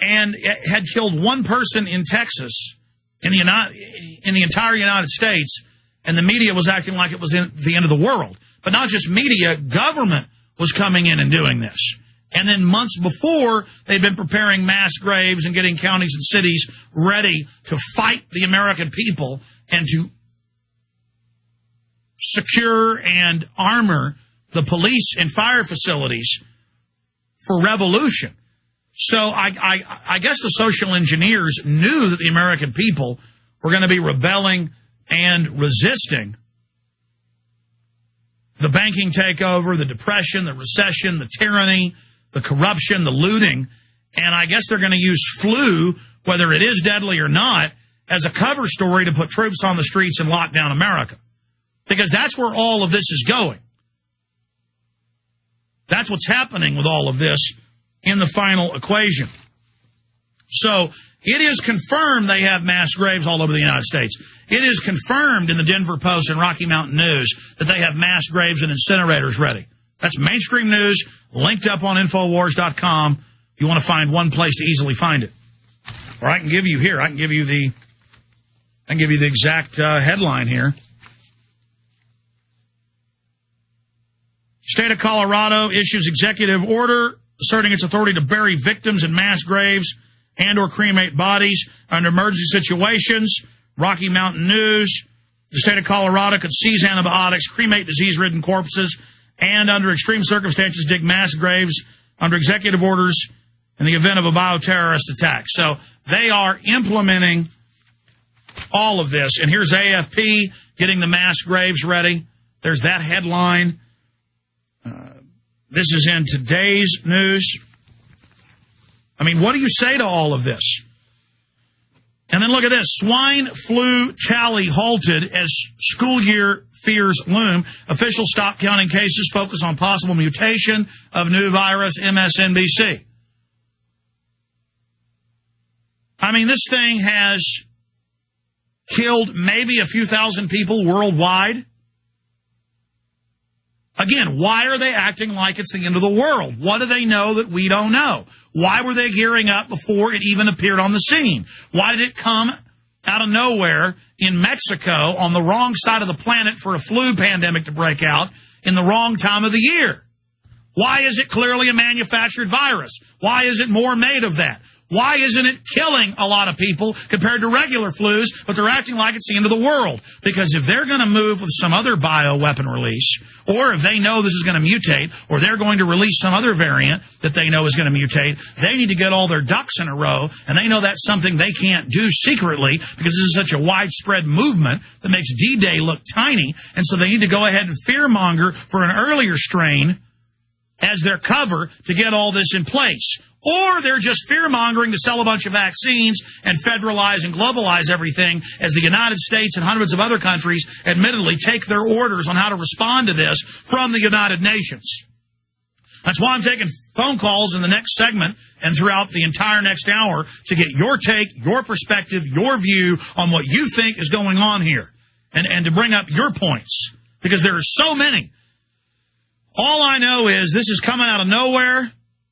and had killed one person in Texas, in the entire United States, and the media was acting like it was the end of the world. But not just media, government was coming in and doing this. And then months before, they'd been preparing mass graves and getting counties and cities ready to fight the American people and to secure and armor the police and fire facilities for revolution. So I guess the social engineers knew that the American people were going to be rebelling and resisting the banking takeover, the depression, the recession, the tyranny, the corruption, the looting. And I guess they're going to use flu, whether it is deadly or not, as a cover story to put troops on the streets and lock down America. Because that's where all of this is going. That's what's happening with all of this in the final equation. So it is confirmed they have mass graves all over the United States. It is confirmed in the Denver Post and Rocky Mountain News that they have mass graves and incinerators ready. That's mainstream news, linked up on Infowars.com. You want to find one place to easily find it. Or I can give you here. I can give you the exact headline here. State of Colorado issues executive order asserting its authority to bury victims in mass graves and or cremate bodies under emergency situations. Rocky Mountain News. The state of Colorado could seize antibiotics, cremate disease-ridden corpses, and under extreme circumstances dig mass graves under executive orders in the event of a bioterrorist attack. So they are implementing all of this. And here's AFP getting the mass graves ready. There's that headline. This is in today's news. I mean, what do you say to all of this? And then look at this. Swine flu tally halted as school year fears loom. Officials stop counting cases, focus on possible mutation of new virus, MSNBC. I mean, this thing has killed maybe a few thousand people worldwide. Again, why are they acting like it's the end of the world? What do they know that we don't know? Why were they gearing up before it even appeared on the scene? Why did it come out of nowhere in Mexico on the wrong side of the planet for a flu pandemic to break out in the wrong time of the year? Why is it clearly a manufactured virus? Why is it more made of that? Why isn't it killing a lot of people compared to regular flus, but they're acting like it's the end of the world? Because if they're going to move with some other bioweapon release, or if they know this is going to mutate, or they're going to release some other variant that they know is going to mutate, they need to get all their ducks in a row, and they know that's something they can't do secretly because this is such a widespread movement that makes D-Day look tiny, and so they need to go ahead and fearmonger for an earlier strain as their cover to get all this in place. Or they're just fear-mongering to sell a bunch of vaccines and federalize and globalize everything as the United States and hundreds of other countries admittedly take their orders on how to respond to this from the United Nations. That's why I'm taking phone calls in the next segment and throughout the entire next hour to get your take, your perspective, your view on what you think is going on here and to bring up your points because there are so many. All I know is this is coming out of nowhere.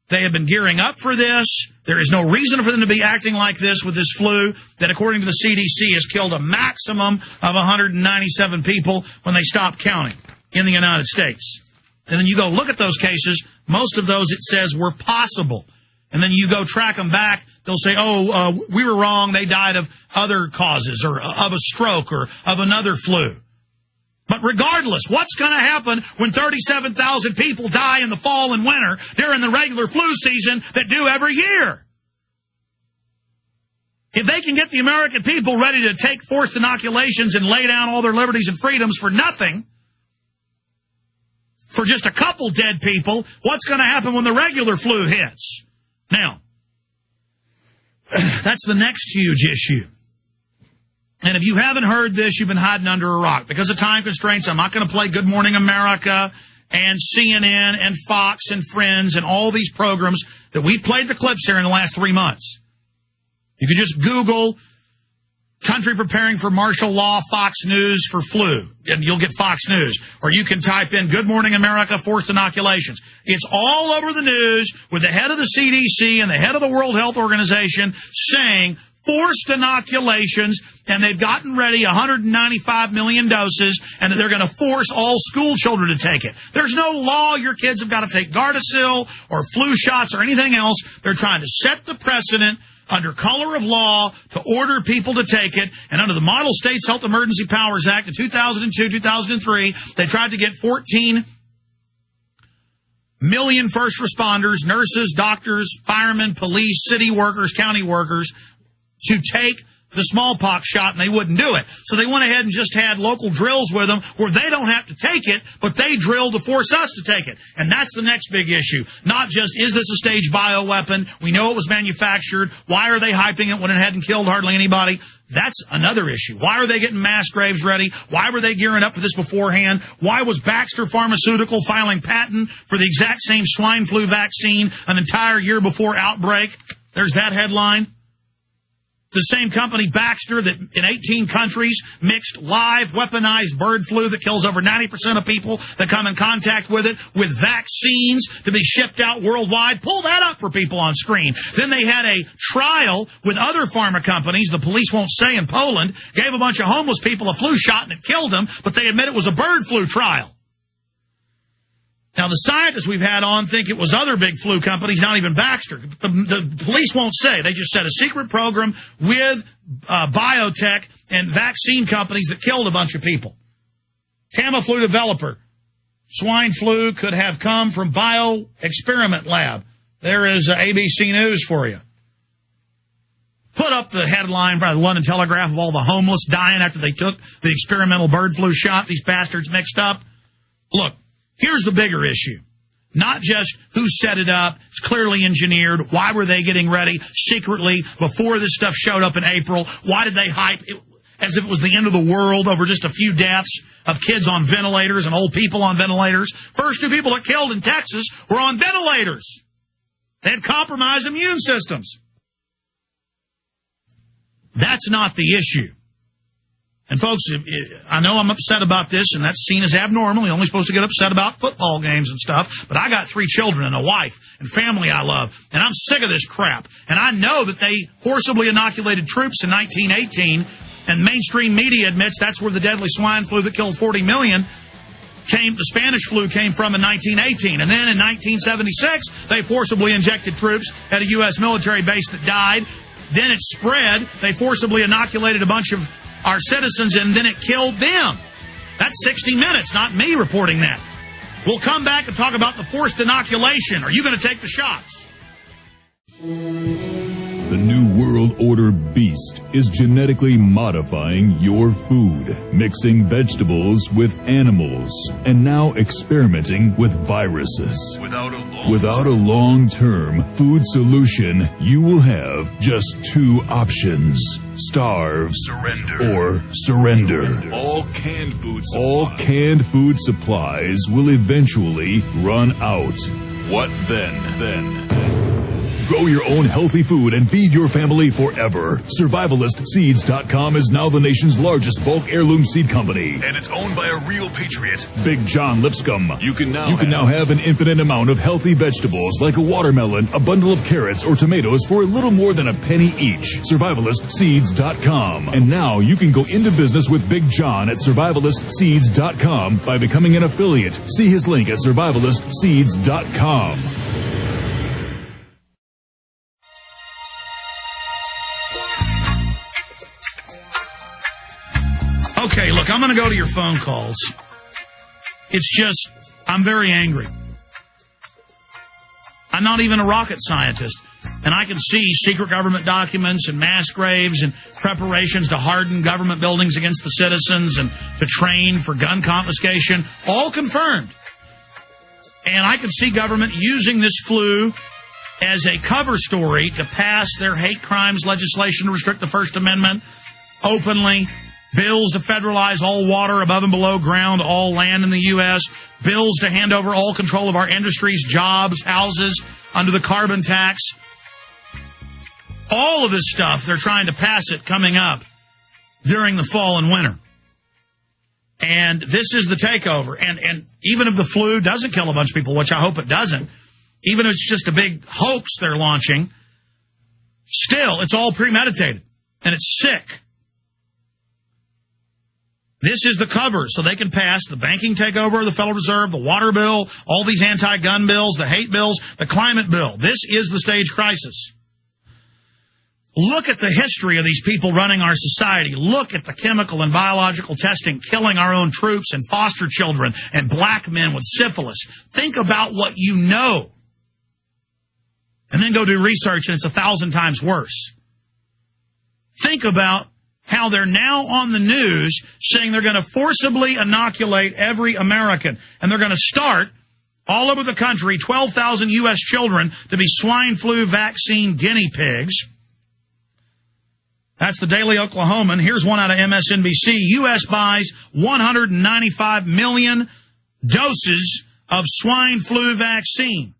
They have been gearing up for this. There is no reason for them to be acting like this with this flu that, according to the CDC, has killed a maximum of 197 people when they stopped counting in the United States. And then you go look at those cases. Most of those, it says, were possible. And then you go track them back. They'll say, we were wrong. They died of other causes or of a stroke or of another flu. But regardless, what's going to happen when 37,000 people die in the fall and winter during the regular flu season that do every year? If they can get the American people ready to take forced inoculations and lay down all their liberties and freedoms for nothing, for just a couple dead people, what's going to happen when the regular flu hits? Now, that's the next huge issue. And if you haven't heard this, you've been hiding under a rock. Because of time constraints, I'm not going to play Good Morning America and CNN and Fox and Friends and all these programs that we've played the clips here in the last 3 months. You can just Google Country preparing for martial law, Fox News for flu. And you'll get Fox News. Or you can type in Good Morning America, forced inoculations. It's all over the news with the head of the CDC and the head of the World Health Organization saying forced inoculations, and they've gotten ready 195 million doses, and that they're going to force all school children to take it. There's no law your kids have got to take Gardasil or flu shots or anything else. They're trying to set the precedent under color of law to order people to take it. And under the Model States Health Emergency Powers Act of 2002, 2003, they tried to get 14 million first responders, nurses, doctors, firemen, police, city workers, county workers to take the smallpox shot, and they wouldn't do it. So they went ahead and just had local drills with them where they don't have to take it, but they drill to force us to take it. And that's the next big issue. Not just, is this a staged bioweapon? We know it was manufactured. Why are they hyping it when it hadn't killed hardly anybody? That's another issue. Why are they getting mass graves ready? Why were they gearing up for this beforehand? Why was Baxter Pharmaceutical filing patent for the exact same swine flu vaccine an entire year before outbreak? There's that headline. The same company, Baxter, that in 18 countries mixed live, weaponized bird flu that kills over 90% of people that come in contact with it with vaccines to be shipped out worldwide. Pull that up for people on screen. Then they had a trial with other pharma companies, the police won't say, in Poland, gave a bunch of homeless people a flu shot and it killed them, but they admit it was a bird flu trial. Now, the scientists we've had on think it was other big flu companies, not even Baxter. The police won't say. They just said a secret program with biotech and vaccine companies that killed a bunch of people. Tamiflu developer. Swine flu could have come from Bioexperiment Lab. There is ABC News for you. Put up the headline by the London Telegraph of all the homeless dying after they took the experimental bird flu shot. These bastards mixed up. Look. Here's the bigger issue. Not just who set it up, it's clearly engineered. Why were they getting ready secretly before this stuff showed up in April? Why did they hype it as if it was the end of the world over just a few deaths of kids on ventilators and old people on ventilators? First two people that killed in Texas were on ventilators. They had compromised immune systems. That's not the issue. And folks, I know I'm upset about this, and that's seen as abnormal. You're only supposed to get upset about football games and stuff. But I got 3 children and a wife and family I love, and I'm sick of this crap. And I know that they forcibly inoculated troops in 1918, and mainstream media admits that's where the deadly swine flu that killed 40 million came. The Spanish flu came from in 1918. And then in 1976, they forcibly injected troops at a U.S. military base that died. Then it spread. They forcibly inoculated a bunch of our citizens, and then it killed them. That's 60 Minutes, not me reporting that. We'll come back and talk about the forced inoculation. Are you going to take the shots? The New World Order beast is genetically modifying your food, mixing vegetables with animals, and now experimenting with viruses. Without a long-term food solution, you will have just 2 options: starve, or surrender. All canned food supplies will eventually run out. What then? Grow your own healthy food and feed your family forever. SurvivalistSeeds.com is now the nation's largest bulk heirloom seed company. And it's owned by a real patriot, Big John Lipscomb. You can now have an infinite amount of healthy vegetables like a watermelon, a bundle of carrots, or tomatoes for a little more than a penny each. SurvivalistSeeds.com. And now you can go into business with Big John at SurvivalistSeeds.com by becoming an affiliate. See his link at SurvivalistSeeds.com. Okay, look, I'm going to go to your phone calls. It's just, I'm very angry. I'm not even a rocket scientist, and I can see secret government documents and mass graves and preparations to harden government buildings against the citizens and to train for gun confiscation, all confirmed. And I can see government using this flu as a cover story to pass their hate crimes legislation to restrict the First Amendment openly. Bills to federalize all water above and below ground, all land in the U.S. Bills to hand over all control of our industries, jobs, houses under the carbon tax. All of this stuff, they're trying to pass it coming up. during the fall and winter. And this is the takeover. And even if the flu doesn't kill a bunch of people, which I hope it doesn't, even if it's just a big hoax they're launching, still, it's all premeditated. And it's sick. This is the cover so they can pass the banking takeover of the Federal Reserve, the water bill, all these anti-gun bills, the hate bills, the climate bill. This is the stage crisis. Look at the history of these people running our society. Look at the chemical and biological testing killing our own troops and foster children and black men with syphilis. Think about what you know. And then go do research and it's 1,000 times worse. Think about how they're now on the news saying they're going to forcibly inoculate every American. And they're going to start all over the country, 12,000 U.S. children to be swine flu vaccine guinea pigs. That's the Daily Oklahoman. Here's one out of MSNBC. U.S. buys 195 million doses of swine flu vaccine.